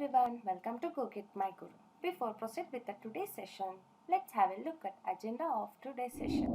everyone, welcome to Gogetmyguru. Before proceed with the today's session, let's have a look at agenda of today's session.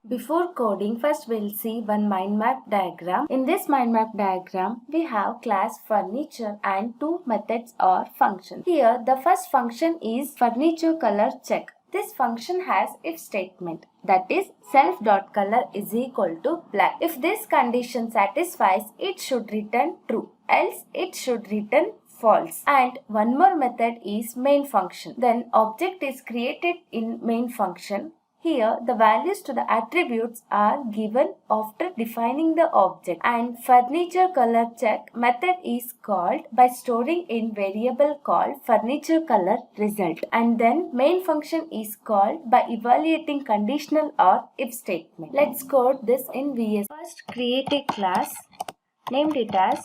Before coding, first we'll see one mind map diagram. In this mind map diagram, we have class furniture and two methods or functions. Here, the first function is furniture color check. This function has if statement, that is self.color is equal to black. If this condition satisfies, it should return true, else it should return false. And one more method is main function. Then object is created in main function. Here, the values to the attributes are given after defining the object, and furniture color check method is called by storing in variable called furniture color result, and then main function is called by evaluating conditional or if statement. Let's code this in VS. First, create a class, named it as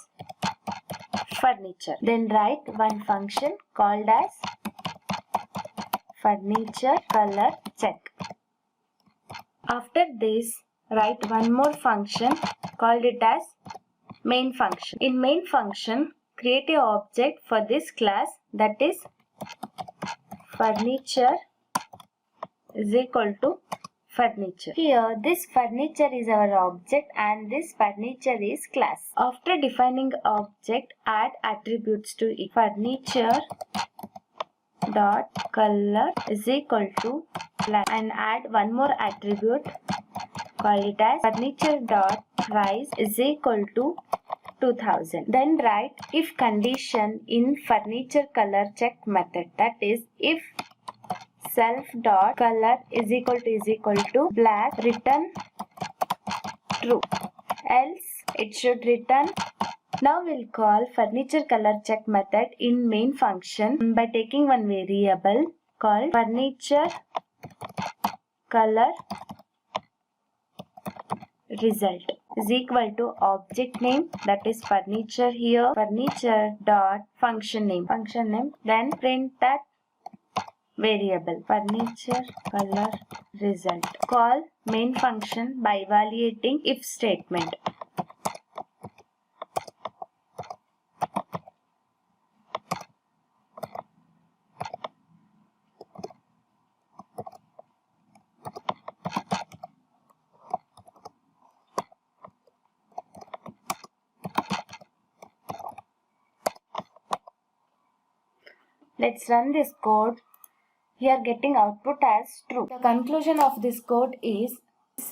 furniture. Then write one function called as furniture color check. After this, write one more function called it as main function. In main function, create an object for this class, that is furniture is equal to furniture. Here, this furniture is our object and this furniture is class. After defining object, add attributes to it. Furniture dot color is equal to black, and add one more attribute, call it as furniture dot price is equal to 2000. Then write if condition in furniture color check method, that is if self dot color is equal to black, return true, else it should return. Now we'll call furniture color check method in main function by taking one variable called furniture color result is equal to object name, that is furniture, here furniture dot function name, then print that variable furniture color result. Call main function by evaluating if statement. Let's run this code. We are getting output as true. The conclusion of this code is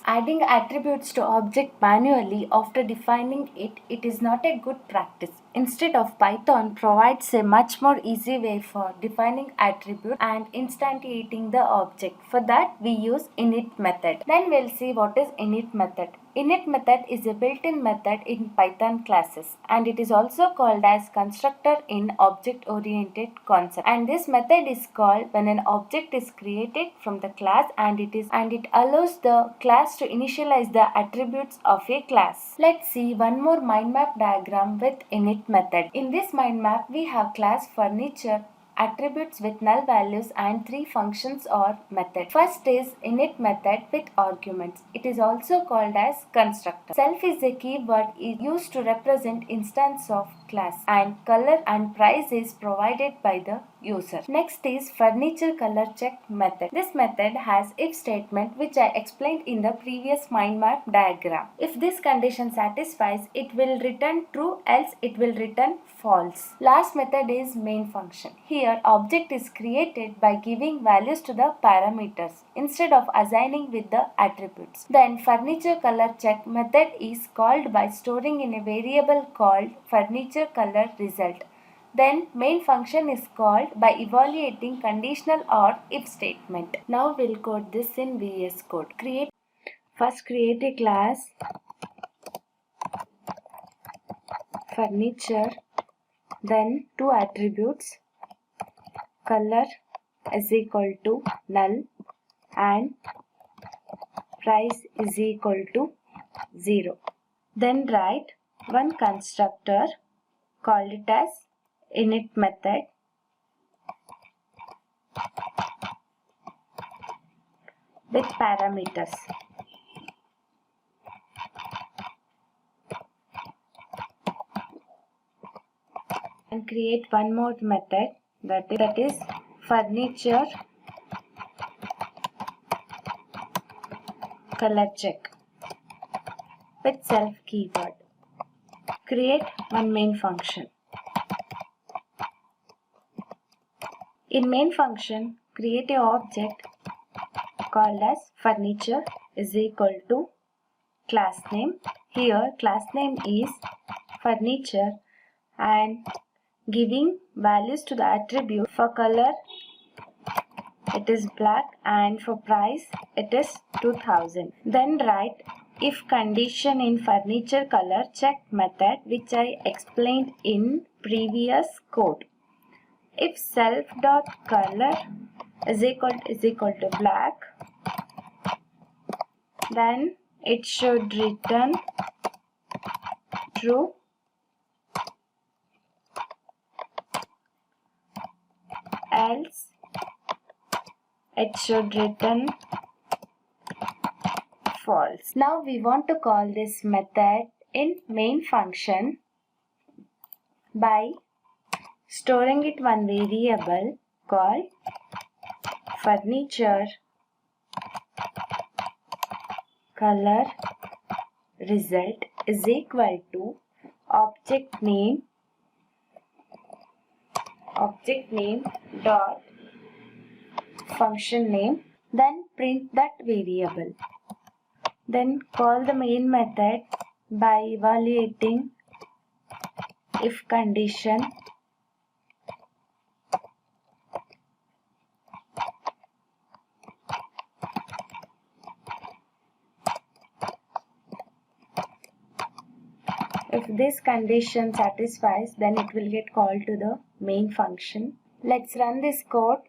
adding attributes to object manually after defining it is not a good practice. Instead of Python provides a much more easy way for defining attribute and instantiating the object. For that we use init method. Then we'll see what is init method. Init method is a built-in method in Python classes, and it is also called as constructor in object-oriented concept. And this method is called when an object is created from the class and it allows the class to initialize the attributes of a class. Let's see one more mind map diagram with init method. In this mind map, we have class furniture, attributes with null values, and three functions or method. First is init method with arguments. It is also called as constructor. Self is a keyword used to represent instance of class, and color and price is provided by the user. Next is furniture color check method. This method has if statement, which I explained in the previous mind map diagram. If this condition satisfies, it will return true, else it will return false. Last method is main function. Here, object is created by giving values to the parameters instead of assigning with the attributes. Then furniture color check method is called by storing in a variable called furniture color result. Then main function is called by evaluating conditional or if statement. Now we'll code this in VS Code. First create a class furniture, then two attributes, color is equal to null and price is equal to 0. Then write one constructor, call it as init method, with parameters. and create one more method that is furniture color check with self keyword. Create one main function. In main function, create a object called as furniture is equal to class name. Here class name is furniture and giving values to the attribute. For color it is black and for price it is 2000. Then write if condition in furniture color check method which I explained in previous code. If self dot color is equal to black, then it should return true. Else it should return false. Now we want to call this method in main function by storing it one variable called furniture color result is equal to object name dot function name, then print that variable. Then call the main method by evaluating if condition if this condition satisfies, then it will get called to the main function. Let's run this code.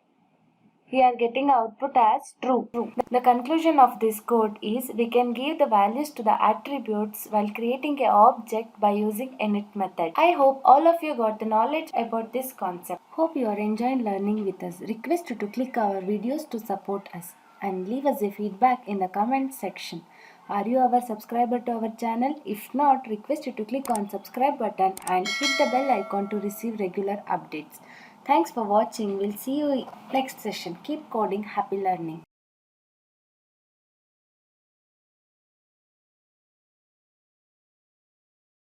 We are getting output as true. The conclusion of this code is we can give the values to the attributes while creating an object by using init method. I hope all of you got the knowledge about this concept. Hope you are enjoying learning with us. Request you to click our videos to support us and leave us a feedback in the comment section. Are you our subscriber to our channel? If not, request you to click on subscribe button and hit the bell icon to receive regular updates. Thanks for watching. We'll see you next session. Keep coding. Happy learning.